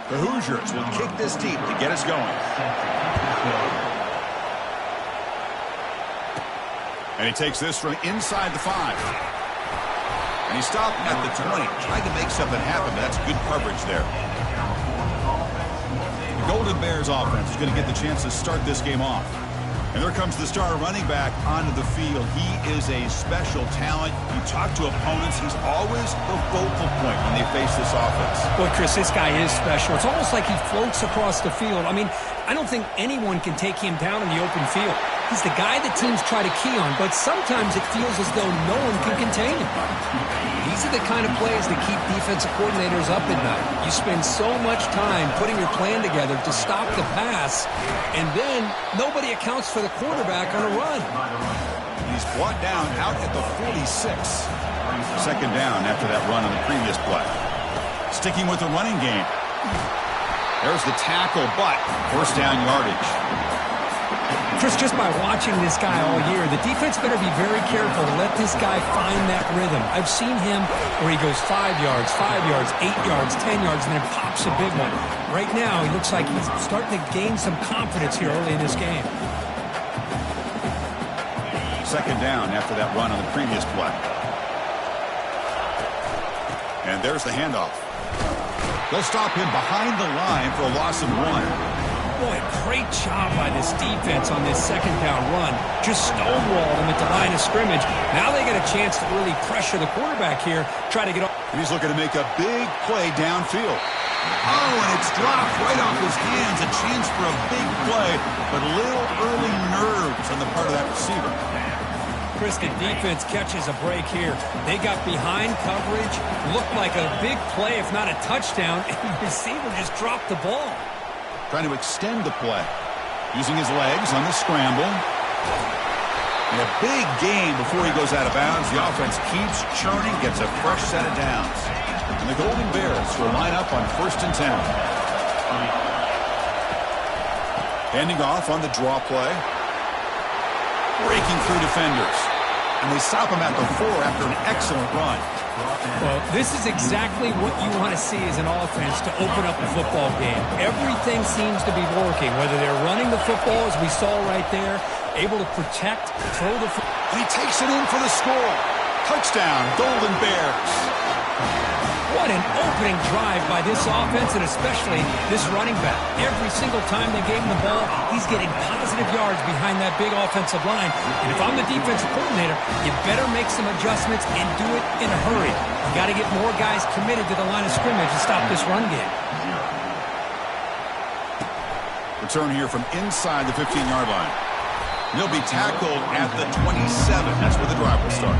The Hoosiers will kick this deep to get us going. And he takes this from inside the 5. And he stopped at the 20. Tried to make something happen, but that's good coverage there. The Golden Bears offense is going to get the chance to start this game off. And there comes the starter running back onto the field. He is a special talent. You talk to opponents, he's always the focal point when they face this offense. Boy, Chris, this guy is special. It's almost like he floats across the field. I mean, I don't think anyone can take him down in the open field. He's the guy that teams try to key on, but sometimes it feels as though no one can contain him. These are the kind of plays that keep defensive coordinators up at night. You spend so much time putting your plan together to stop the pass, and then nobody accounts for the quarterback on a run. He's brought down out at the 46. Second down after that run on the previous play. Sticking with the running game. There's the tackle, but first down yardage. Chris, just by watching this guy all year, the defense better be very careful to let this guy find that rhythm. I've seen him where he goes 5 yards, 8 yards, 10 yards, and then pops a big one. Right now, he looks like he's starting to gain some confidence here early in this game. Second down after that run on the previous play. And there's the handoff. They'll stop him behind the line for a loss of 1. Boy, great job by this defense on this second down run. Just stonewalled him at the line of scrimmage. Now they get a chance to really pressure the quarterback here, try to get off. He's looking to make a big play downfield. Oh, and it's dropped right off his hands. A chance for a big play, but a little early nerves on the part of that receiver. Chris, the defense catches a break here. They got behind coverage, looked like a big play, if not a touchdown, and the receiver just dropped the ball. Trying to extend the play. Using his legs on the scramble. And a big gain before he goes out of bounds. The offense keeps churning, gets a fresh set of downs. And the Golden Bears will line up on 1st and 10. Handing off on the draw play. Breaking through defenders. And they stop him at the 4 after an excellent run. Well, this is exactly what you want to see as an offense to open up a football game. Everything seems to be working, whether they're running the football, as we saw right there, able to protect, throw the football. And he takes it in for the score. Touchdown, Golden Bears. What an opening drive by this offense, and especially this running back. Every single time they gave him the ball, he's getting positive yards behind that big offensive line. And if I'm the defensive coordinator, you better make some adjustments and do it in a hurry. You got to get more guys committed to the line of scrimmage to stop this run game. Return here from inside the 15-yard line. He'll be tackled at the 27. That's where the drive will start.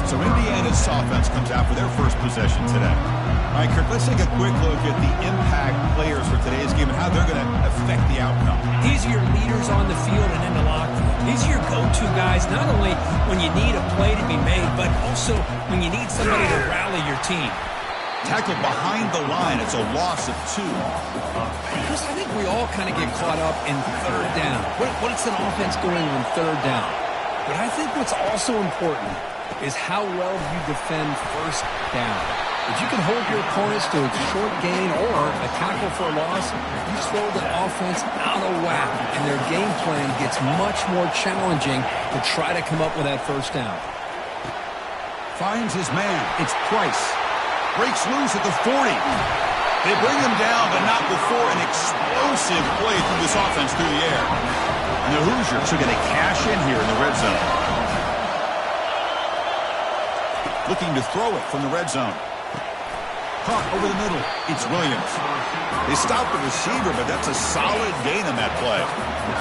So Indiana's offense comes out for their first possession today. All right, Kirk, let's take a quick look at the impact players for today's game and how they're going to affect the outcome. These are your leaders on the field and in the locker room. These are your go-to guys, not only when you need a play to be made, but also when you need somebody to rally your team. Tackled behind the line. It's a loss of 2. Because I think we all kind of get caught up in third down. What's an offense doing on third down? But I think what's also important is how well you defend first down. If you can hold your opponents to a short gain or a tackle for a loss, you throw the offense out of whack, and their game plan gets much more challenging to try to come up with that first down. Finds his man. It's Price. Breaks loose at the 40. They bring him down, but not before an explosive play through this offense through the air. And the Hoosiers are going to cash in here in the red zone. Looking to throw it from the red zone. Caught over the middle. It's Williams. They stop the receiver, but that's a solid gain on that play.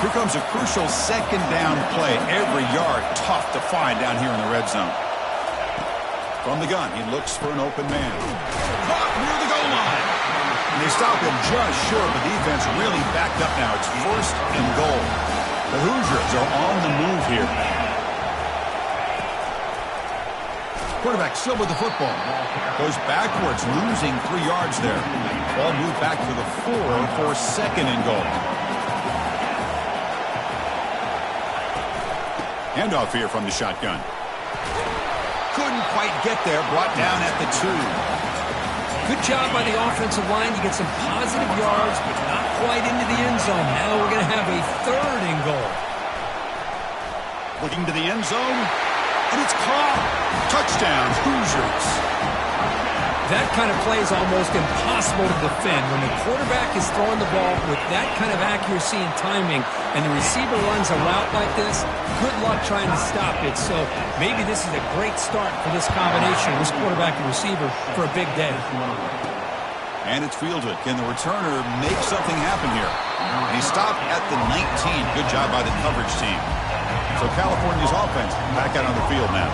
Here comes a crucial second down play. Every yard tough to find down here in the red zone. From the gun, he looks for an open man. Caught near the goal line. And they stop him just short. The defense really backed up now. It's 1st and goal. The Hoosiers are on the move here. Quarterback still with the football. Goes backwards, losing 3 yards there. Ball moved back to the 4 for 2nd and goal. Handoff here from the shotgun. Couldn't quite get there. Brought down at the 2. Good job by the offensive line. You get some positive yards, but not quite into the end zone. Now we're going to have a 3rd and goal. Looking to the end zone, and it's caught. Touchdown, Hoosiers. That kind of play is almost impossible to defend. When the quarterback is throwing the ball with that kind of accuracy and timing, and the receiver runs a route like this, good luck trying to stop it. So maybe this is a great start for this combination, this quarterback and receiver, for a big day. And it's fielded. Can the returner make something happen here? And he stopped at the 19. Good job by the coverage team. So California's offense back out on the field now.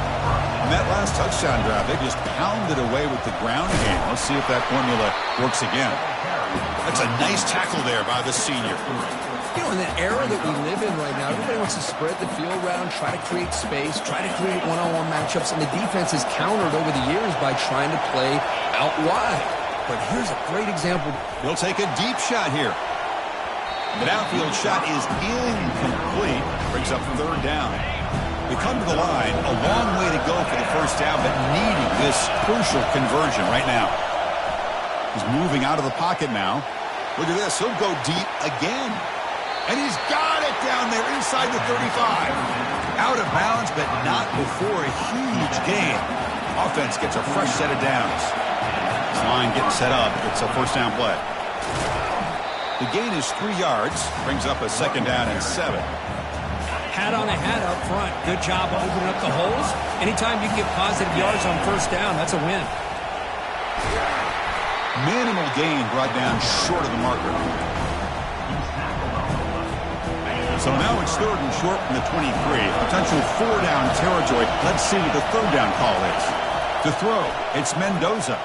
On that last touchdown drive, they just pounded away with the ground game. Let's see if that formula works again. That's a nice tackle there by the senior. You know, in the era that we live in right now, everybody wants to spread the field around, try to create space, try to create one-on-one matchups, and the defense has countered over the years by trying to play out wide. But here's a great example. He'll take a deep shot here. The downfield shot is incomplete. Brings up 3rd down. They come to the line, a long way to go for the 1st down, but needing this crucial conversion right now. He's moving out of the pocket now. Look at this. He'll go deep again. And he's got it down there inside the 35. Out of bounds, but not before a huge gain. Offense gets a fresh set of downs. This line getting set up. It's a 1st down play. The gain is 3 yards. Brings up a 2nd down and 7. Hat on a hat up front. Good job opening up the holes. Anytime you can get positive yards on 1st down, that's a win. Minimal gain brought down short of the marker. So now it's 3rd and short from the 23. Potential 4-down territory. Let's see what the 3rd down call is. To throw, it's Mendoza.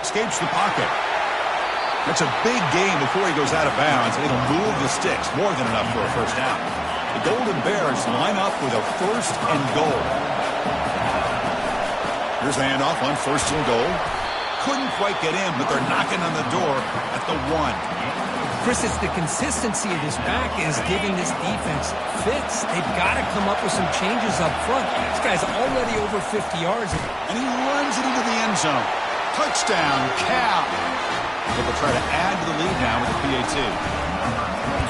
Escapes the pocket. That's a big gain before he goes out of bounds. It'll move the sticks. More than enough for a 1st down. The Golden Bears line up with a 1st and goal. Here's the handoff on 1st and goal. Couldn't quite get in, but they're knocking on the door at the 1. Chris, it's the consistency of this back is giving this defense fits. They've got to come up with some changes up front. This guy's already over 50 yards. And he runs it into the end zone. Touchdown, Cal. But they'll try to add to the lead now with the PAT.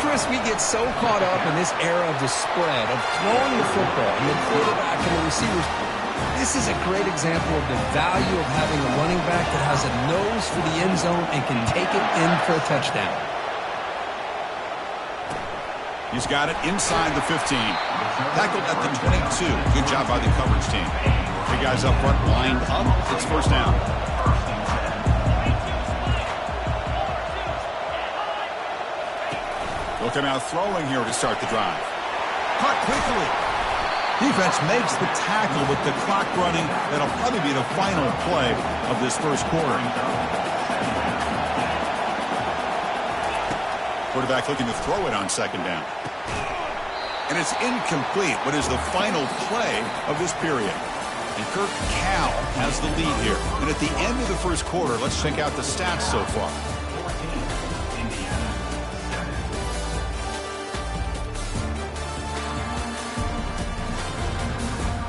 Chris, we get so caught up in this era of the spread, of throwing the football, and the quarterback and the receivers. This is a great example of the value of having a running back that has a nose for the end zone and can take it in for a touchdown. He's got it inside the 15. Tackled at the 22. Good job by the coverage team. 3 guys up front lined up. It's 1st down. They'll come out throwing here to start the drive. Caught quickly. Defense makes the tackle with the clock running. That'll probably be the final play of this 1st quarter. Quarterback looking to throw it on 2nd down. And it's incomplete. What is the final play of this period? And Kirk Cal has the lead here. And at the end of the 1st quarter, let's check out the stats so far.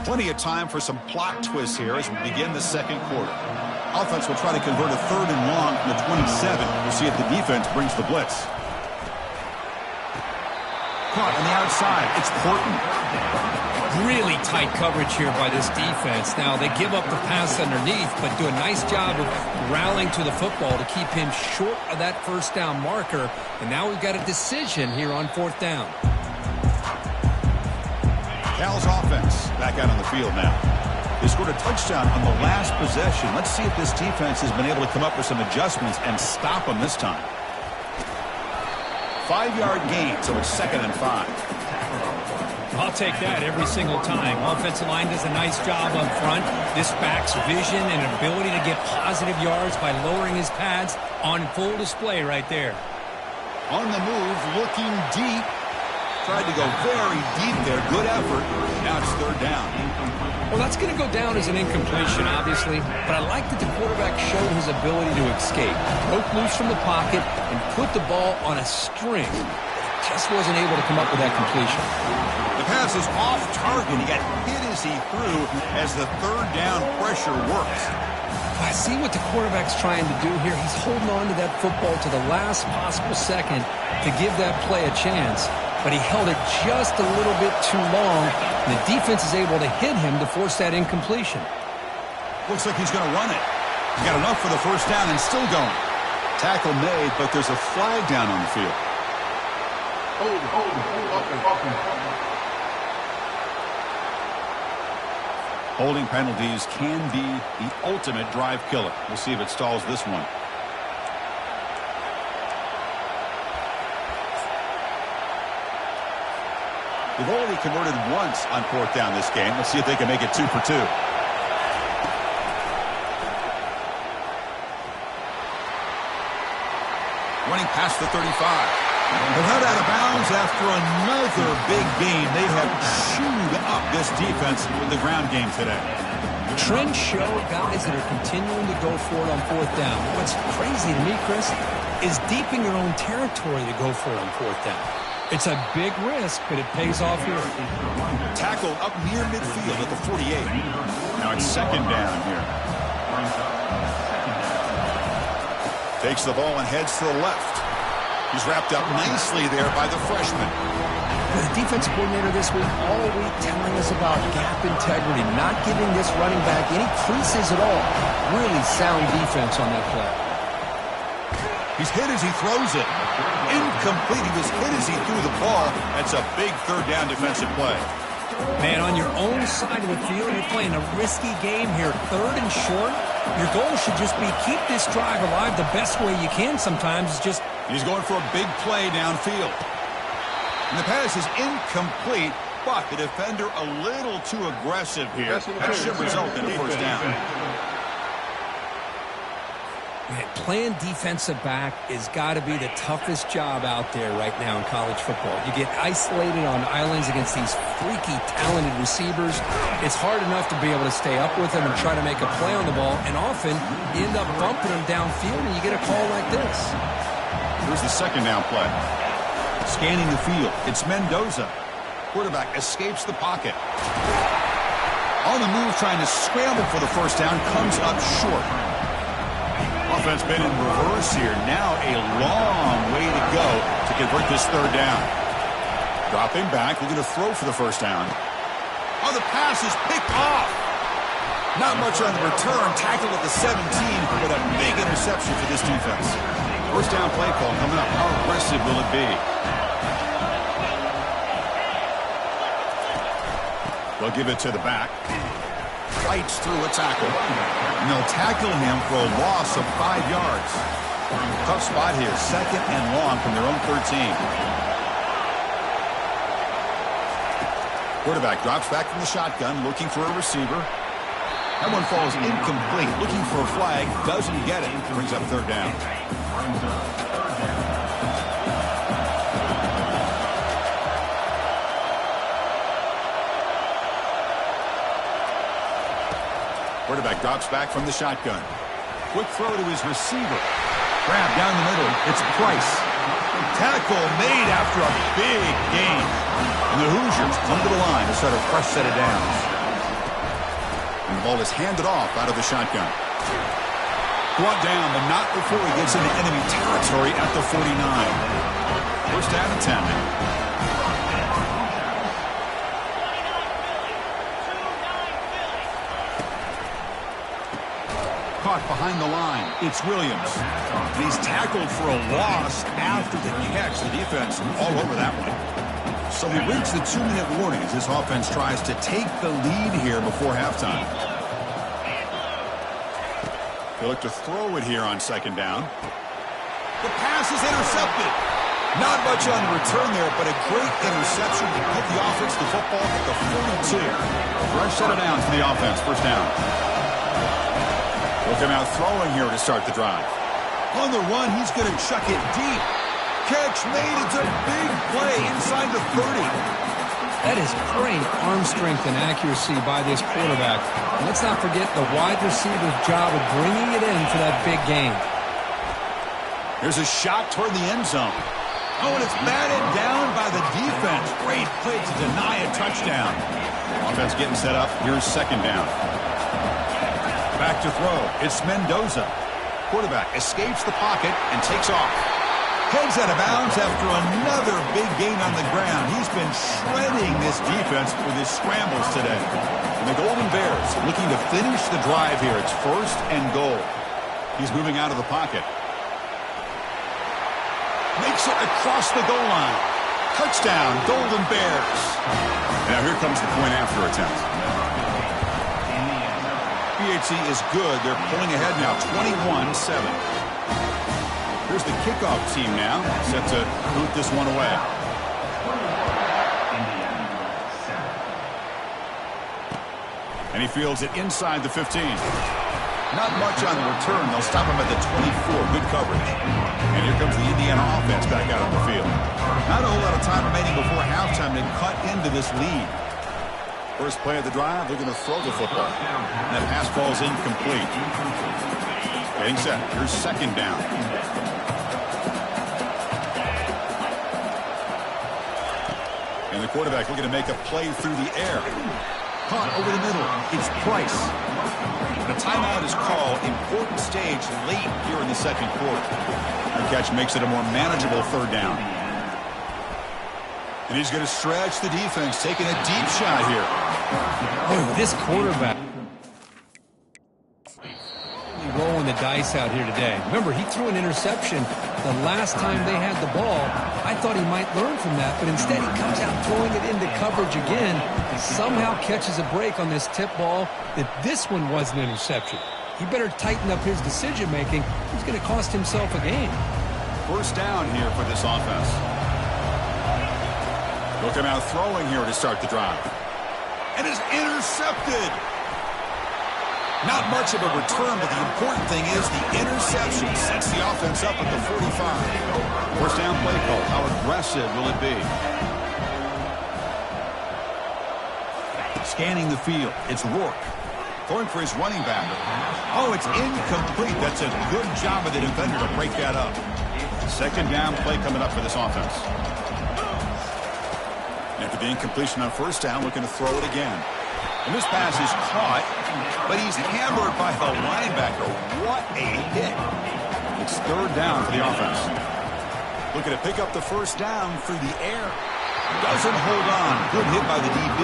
Plenty of time for some plot twists here as we begin the 2nd quarter. Offense will try to convert a 3rd and long from the 27. We'll see if the defense brings the blitz. Caught on the outside. It's Horton. Really tight coverage here by this defense. Now, they give up the pass underneath, but do a nice job of rallying to the football to keep him short of that 1st down marker. And now we've got a decision here on 4th down. Cal's offense back out on the field now. They scored a touchdown on the last possession. Let's see if this defense has been able to come up with some adjustments and stop them this time. 5-yard gain, so it's 2nd and 5. I'll take that every single time. Offensive line does a nice job up front. This back's vision and ability to get positive yards by lowering his pads on full display right there. On the move, looking deep. Tried to go very deep there. Good effort. Now it's 3rd down. Well, that's going to go down as an incompletion, obviously. But I like that the quarterback showed his ability to escape. Broke loose from the pocket and put the ball on a string. Just wasn't able to come up with that completion. The pass is off target. He got hit as he threw as the 3rd down pressure works. I see what the quarterback's trying to do here. He's holding on to that football to the last possible second to give that play a chance. But he held it just a little bit too long, and the defense is able to hit him to force that incompletion. Looks like he's going to run it. He's got enough for the first down and still going. Tackle made, but there's a flag down on the field. Holding penalties can be the ultimate drive killer. We'll see if it stalls this one. They've only converted once on fourth down this game. Let's see if they can make it 2 for 2. Running past the 35. They're held out of bounds after another big gain. They have chewed up this defense with the ground game today. Trends show guys that are continuing to go for it on fourth down. What's crazy to me, Chris, is deep in your own territory to go for it on fourth down. It's a big risk, but it pays off here. Tackled up near midfield at the 48. Now it's second down here. Takes the ball and heads to the left. He's wrapped up nicely there by the freshman. The defensive coordinator this week all week telling us about gap integrity, not giving this running back any creases at all. Really sound defense on that play. He's hit as he throws it. Incomplete. He was hit as he threw the ball. That's a big third down defensive play. Man, on your own side of the field, you're playing a risky game here. Third and short. Your goal should just be keep this drive alive the best way you can sometimes. Is just... He's going for a big play downfield. And the pass is incomplete, but the defender a little too aggressive here. That should result in a first down. Man, playing defensive back has got to be the toughest job out there right now in college football. You get isolated on islands against these freaky, talented receivers. It's hard enough to be able to stay up with them and try to make a play on the ball, and often you end up bumping them downfield and you get a call like this. Here's the second down play. Scanning the field, it's Mendoza. Quarterback escapes the pocket. On the move, trying to scramble for the first down, comes up short. Offense been in reverse here. Now a long way to go to convert this third down. Dropping back, looking to throw for the first down. Oh, the pass is picked off. Not much on the return. Tackled at the 17, but a big interception for this defense. First down play call coming up. How aggressive will it be? They'll give it to the back. Fights through a tackle. And they'll tackle him for a loss of 5 yards. Tough spot here. Second and long from their own 13. Quarterback drops back from the shotgun, looking for a receiver. That one falls incomplete. Looking for a flag. Doesn't get it. Brings up third down. Quarterback drops back from the shotgun. Quick throw to his receiver. Grab down the middle. It's Price. Tackle made after a big gain. And the Hoosiers come to the line to start a fresh set of downs. And the ball is handed off out of the shotgun. Brought down, but not before he gets into enemy territory at the 49. First down and 10. Caught behind the line. It's Williams. And he's tackled for a loss after the catch. The defense all over that one. So we reach the 2-minute warning as this offense tries to take the lead here before halftime. They look to throw it here on second down. The pass is intercepted. Not much on the return there, but a great interception to put the offense to football at the 42. Fresh set of downs for the offense. First down. They'll come out throwing here to start the drive. On the run, he's going to chuck it deep. Catch made. It's a big play inside the 30. That is great arm strength and accuracy by this quarterback. And let's not forget the wide receiver's job of bringing it in for that big gain. There's a shot toward the end zone. Oh, and it's batted down by the defense. Great play to deny a touchdown. Offense getting set up. Here's second down. Back back to throw. It's Mendoza. Quarterback escapes the pocket and takes off. Heads out of bounds after another big gain on the ground. He's been shredding this defense with his scrambles today. And the Golden Bears looking to finish the drive here. It's 1st and goal. He's moving out of the pocket. Makes it across the goal line. Touchdown, Golden Bears. Now here comes the point after attempt. PHC is good. They're pulling ahead now, 21-7. Here's the kickoff team now, set to boot this one away. And he fields it inside the 15. Not much on the return. They'll stop him at the 24. Good coverage. And here comes the Indiana offense back out on the field. Not a whole lot of time remaining before halftime to cut into this lead. First play of the drive, they're going to throw the football. And that pass ball is incomplete. Getting set. Here's 2nd down. And the quarterback looking to make a play through the air. Caught over the middle. It's Price. The timeout is called. Important stage late here in the 2nd quarter. The catch makes it a more manageable 3rd down. And he's going to stretch the defense, taking a deep shot here. Oh, this quarterback rolling the dice out here today. Remember, he threw an interception the last time they had the ball. I thought he might learn from that, but instead he comes out throwing it into coverage again. Somehow catches a break on this tip ball that this one was an interception. He better tighten up his decision-making. He's going to cost himself a game. 1st down here for this offense. They'll come out throwing here to start the drive. And it's intercepted. Not much of a return, but the important thing is the interception sets the offense up at the 45. 1st down play call. How aggressive will it be? Scanning the field. It's Rourke. Throwing for his running back. Oh, it's incomplete. That's a good job of the defender to break that up. 2nd down play coming up for this offense. After the incompletion on 1st down, looking to throw it again. And this pass is caught, but he's hammered by the linebacker. What a hit. It's 3rd down for the offense. Looking to pick up the 1st down through the air. Doesn't hold on. Good hit by the DB.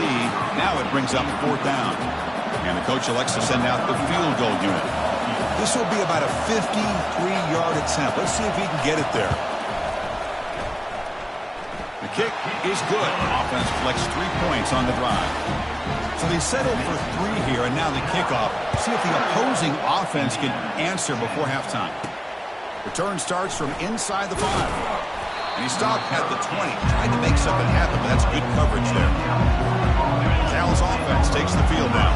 Now it brings up 4th down. And the coach elects to send out the field goal unit. This will be about a 53-yard attempt. Let's see if he can get it there. The kick is good. Offense collects 3 points on the drive. So they settled for 3 here, and now the kickoff. See if the opposing offense can answer before halftime. Return starts from inside the 5. And he stopped at the 20. Tried to make something happen, but that's good coverage there. Cal's offense takes the field now.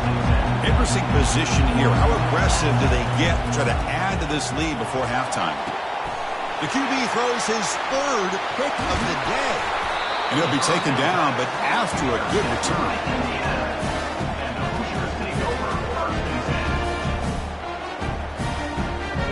Interesting position here. How aggressive do they get to try to add to this lead before halftime? The QB throws his 3rd pick of the day. And he'll be taken down, but after a good return.